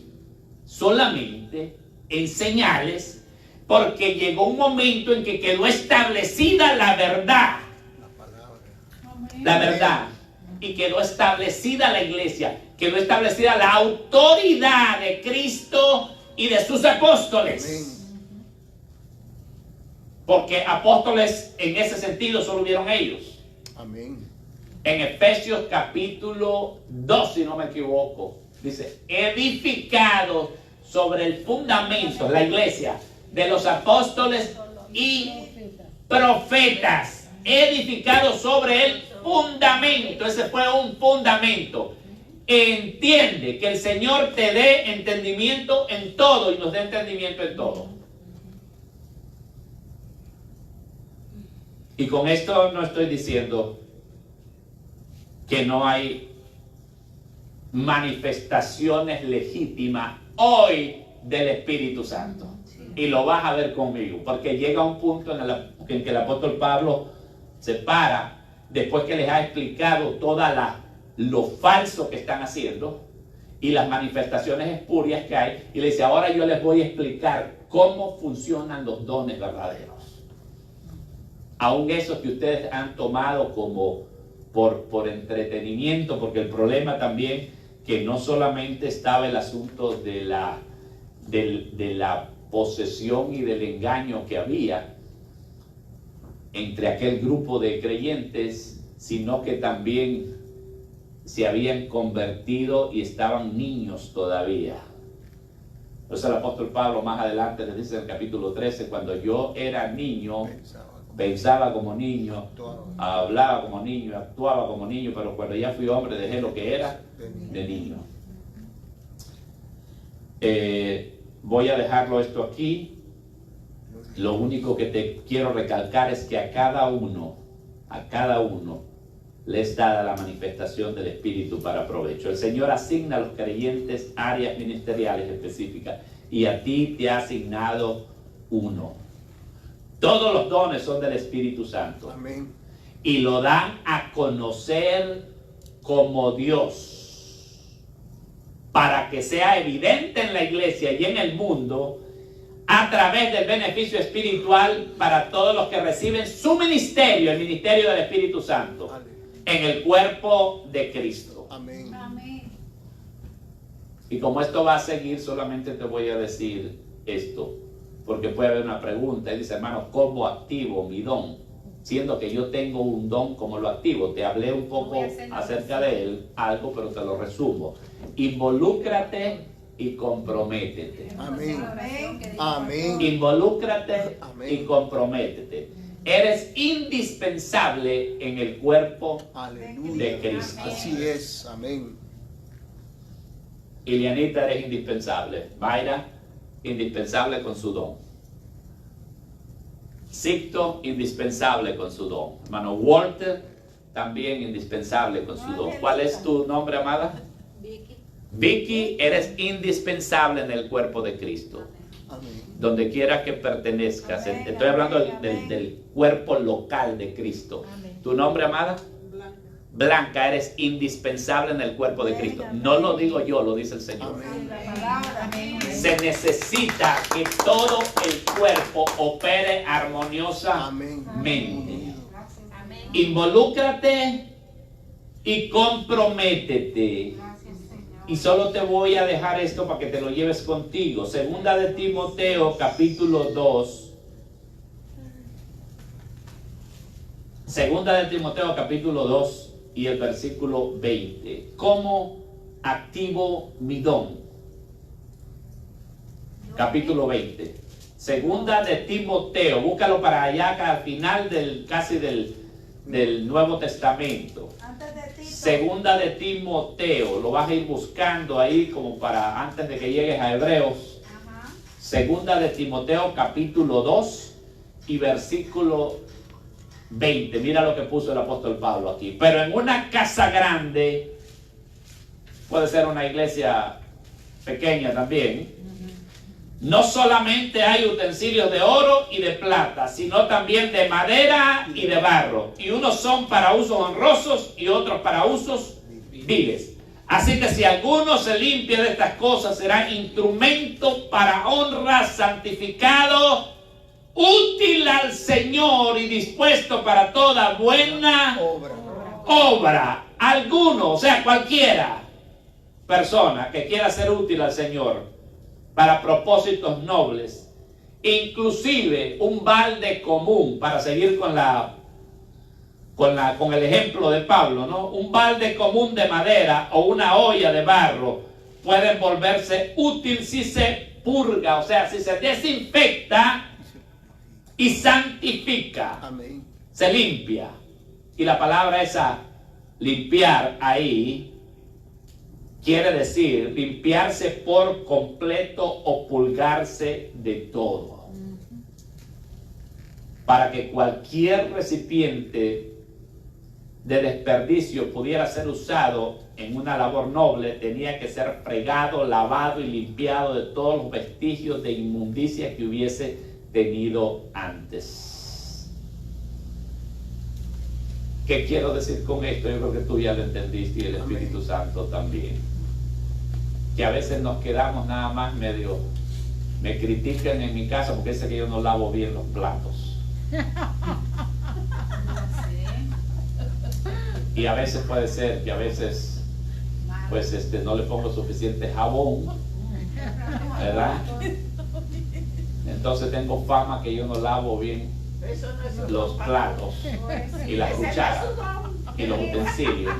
en señales, porque llegó un momento en que quedó establecida la verdad. La verdad. Y quedó establecida la iglesia, quedó establecida la autoridad de Cristo y de sus apóstoles. Amén. Porque apóstoles en ese sentido solo hubieron ellos. Amén. En Efesios capítulo 2, si no me equivoco, dice, edificados sobre el fundamento, la iglesia, de los apóstoles y profetas, edificados sobre el fundamento. Ese fue un fundamento. Entiende, que el Señor te dé entendimiento en todo y nos dé entendimiento en todo. Y con esto no estoy diciendo que no hay manifestaciones legítimas hoy del Espíritu Santo. Y lo vas a ver conmigo, porque llega un punto en que el apóstol Pablo se para, después que les ha explicado lo falso que están haciendo y las manifestaciones espurias que hay, y le dice, ahora yo les voy a explicar cómo funcionan los dones verdaderos. Aún esos que ustedes han tomado como por entretenimiento, porque el problema también que no solamente estaba el asunto de la posesión y del engaño que había entre aquel grupo de creyentes, sino que también se habían convertido y estaban niños todavía. Por eso el apóstol Pablo más adelante les dice en el capítulo 13, cuando yo era niño, pensaba como niño, hablaba como niño, actuaba como niño, pero cuando ya fui hombre dejé lo que era de niño. Voy a dejarlo esto aquí. Lo único que te quiero recalcar es que a cada uno les da la manifestación del Espíritu para provecho. El Señor asigna a los creyentes áreas ministeriales específicas y a ti te ha asignado uno. Todos los dones son del Espíritu Santo. Amén. Y lo dan a conocer como Dios, para que sea evidente en la iglesia y en el mundo a través del beneficio espiritual para todos los que reciben su ministerio, el ministerio del Espíritu Santo, en el cuerpo de Cristo. Amén. Amén. Y como esto va a seguir, solamente te voy a decir esto, porque puede haber una pregunta y dice, hermano, ¿cómo activo mi don? Siendo que yo tengo un don, ¿cómo lo activo? Te hablé un poco acerca de él, algo, pero te lo resumo. Involúcrate y comprométete. Amén. Amén. Involúcrate Amén. y comprométete. Eres indispensable en el cuerpo Aleluya. de Cristo. Así es. Amén. Ilianita, eres indispensable. Mayra, indispensable con su don. Sicto, indispensable con su don. Hermano Walter, también indispensable con su don. ¿Cuál es tu nombre, amada? Vicky. Vicky, eres indispensable en el cuerpo de Cristo. Amén. Donde quiera que pertenezcas. Amén, Estoy hablando amén. del cuerpo local de Cristo. Amén. ¿Tu nombre, amada? Blanca, eres indispensable en el cuerpo de Cristo. No lo digo yo, lo dice el Señor. Amén. La palabra. Amén. Se necesita que todo el cuerpo opere armoniosamente. Amén. Amén. Involúcrate y comprométete. Gracias, Señor. Y solo te voy a dejar esto para que te lo lleves contigo. Segunda de Timoteo, capítulo 2. Segunda de Timoteo, capítulo 2 y el versículo 20. ¿Cómo activo mi don? Capítulo 20. Segunda de Timoteo. Búscalo para allá, que al final casi del Nuevo Testamento. Antes de ti. Segunda de Timoteo, lo vas a ir buscando ahí como para antes de que llegues a Hebreos. Ajá. Segunda de Timoteo, capítulo 2 y versículo 20. Mira lo que puso el apóstol Pablo aquí. Pero en una casa grande, puede ser una iglesia pequeña también, no solamente hay utensilios de oro y de plata, sino también de madera y de barro. Y unos son para usos honrosos y otros para usos viles. Así que si alguno se limpia de estas cosas, será instrumento para honra, santificado, útil al Señor y dispuesto para toda buena obra. Alguno, o sea, cualquiera persona que quiera ser útil al Señor para propósitos nobles, inclusive un balde común, para seguir con el ejemplo de Pablo, ¿no? Un balde común de madera o una olla de barro puede volverse útil si se purga, o sea, si se desinfecta y santifica. Amén. Se limpia. Y la palabra esa, limpiar, ahí quiere decir limpiarse por completo o purgarse de todo. Para que cualquier recipiente de desperdicio pudiera ser usado en una labor noble, tenía que ser fregado, lavado y limpiado de todos los vestigios de inmundicia que hubiese tenido antes. ¿Qué quiero decir con esto? Yo creo que tú ya lo entendiste y el Espíritu Santo también. Que a veces nos quedamos nada más medio, me critican en mi casa porque dicen que yo no lavo bien los platos. Y a veces puede ser que a veces pues no le pongo suficiente jabón, ¿verdad? Entonces tengo fama que yo no lavo bien los platos y las cucharas y los utensilios.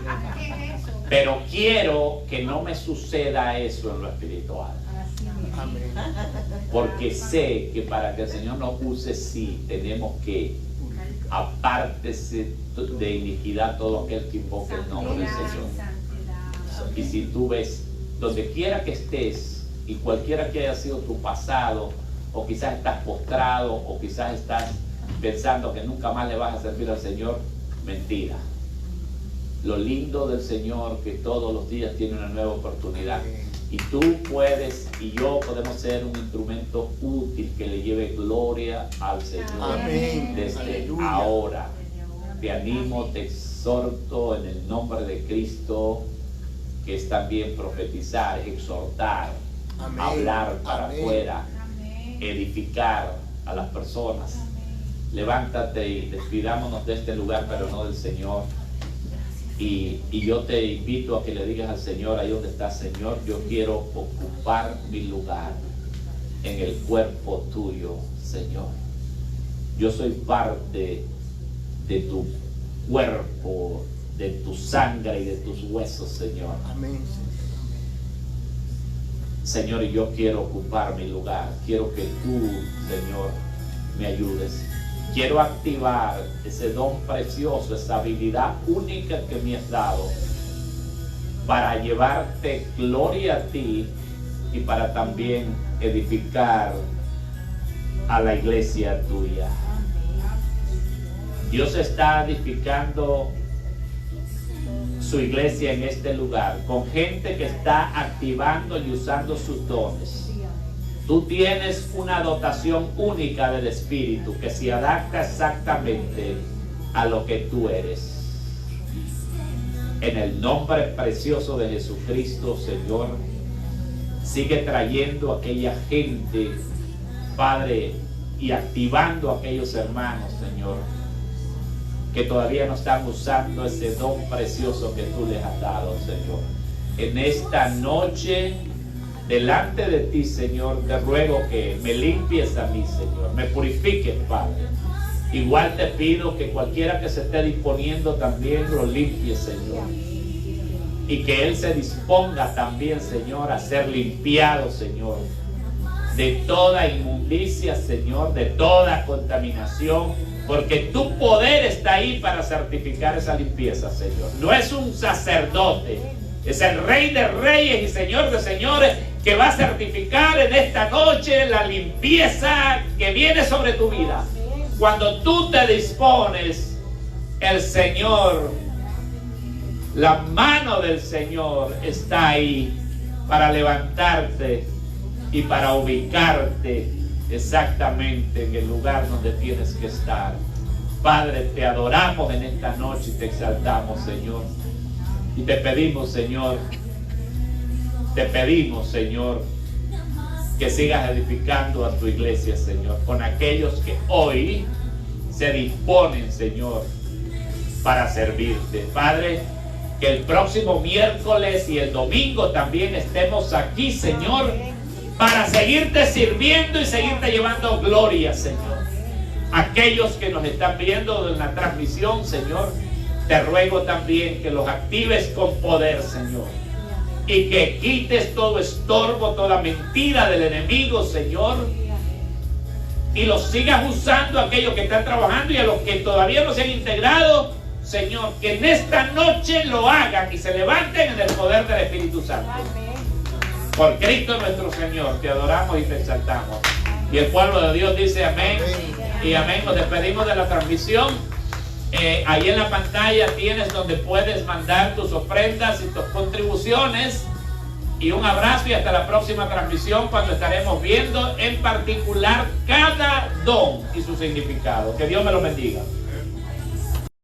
Pero quiero que no me suceda eso en lo espiritual. Amén. Porque sé que para que el Señor nos use, sí, tenemos que apártese de iniquidad todo aquel que invoque el nombre del Señor. Y si tú ves, donde quiera que estés, y cualquiera que haya sido tu pasado, o quizás estás postrado, o quizás estás pensando que nunca más le vas a servir al Señor, mentira. Lo lindo del Señor, que todos los días tiene una nueva oportunidad. Y tú puedes, y yo podemos ser un instrumento útil que le lleve gloria al Señor. Amén. Desde Aleluya. ahora. Te animo, te exhorto en el nombre de Cristo, que es también profetizar, exhortar, Amén. hablar para Amén. afuera, edificar a las personas. Levántate y despidámonos de este lugar, pero no del Señor. Y yo te invito a que le digas al Señor, ahí donde estás, Señor, yo quiero ocupar mi lugar en el cuerpo tuyo, Señor. Yo soy parte de tu cuerpo, de tu sangre y de tus huesos, Señor. Amén. Señor, y yo quiero ocupar mi lugar. Quiero que tú, Señor, me ayudes. Quiero activar ese don precioso, esa habilidad única que me has dado para llevarte gloria a ti y para también edificar a la iglesia tuya. Dios está edificando su iglesia en este lugar con gente que está activando y usando sus dones. Tú tienes una dotación única del Espíritu que se adapta exactamente a lo que tú eres. En el nombre precioso de Jesucristo, Señor, sigue trayendo a aquella gente, Padre, y activando a aquellos hermanos, Señor, que todavía no están usando ese don precioso que tú les has dado, Señor. En esta noche, delante de ti, Señor, te ruego que me limpies a mí, Señor, me purifiques, Padre. Igual te pido que cualquiera que se esté disponiendo también lo limpie, Señor. Y que Él se disponga también, Señor, a ser limpiado, Señor, de toda inmundicia, Señor, de toda contaminación, porque tu poder está ahí para certificar esa limpieza, Señor. No es un sacerdote, es el Rey de Reyes y Señor de Señores, que va a certificar en esta noche la limpieza que viene sobre tu vida. Cuando tú te dispones, el Señor, la mano del Señor está ahí para levantarte y para ubicarte exactamente en el lugar donde tienes que estar. Padre, te adoramos en esta noche y te exaltamos, Señor. Y te pedimos, Señor, que sigas edificando a tu iglesia, Señor, con aquellos que hoy se disponen, Señor, para servirte. Padre, que el próximo miércoles y el domingo también estemos aquí, Señor, para seguirte sirviendo y seguirte llevando gloria, Señor. Aquellos que nos están viendo en la transmisión, Señor, te ruego también que los actives con poder, Señor, y que quites todo estorbo, toda mentira del enemigo, Señor, y los sigas usando a aquellos que están trabajando y a los que todavía no se han integrado, Señor, que en esta noche lo hagan y se levanten en el poder del Espíritu Santo. Por Cristo nuestro Señor, te adoramos y te exaltamos. Y el pueblo de Dios dice amén y amén. Nos despedimos de la transmisión. Ahí en la pantalla tienes donde puedes mandar tus ofrendas y tus contribuciones. Y un abrazo y hasta la próxima transmisión, cuando estaremos viendo en particular cada don y su significado. Que Dios me lo bendiga.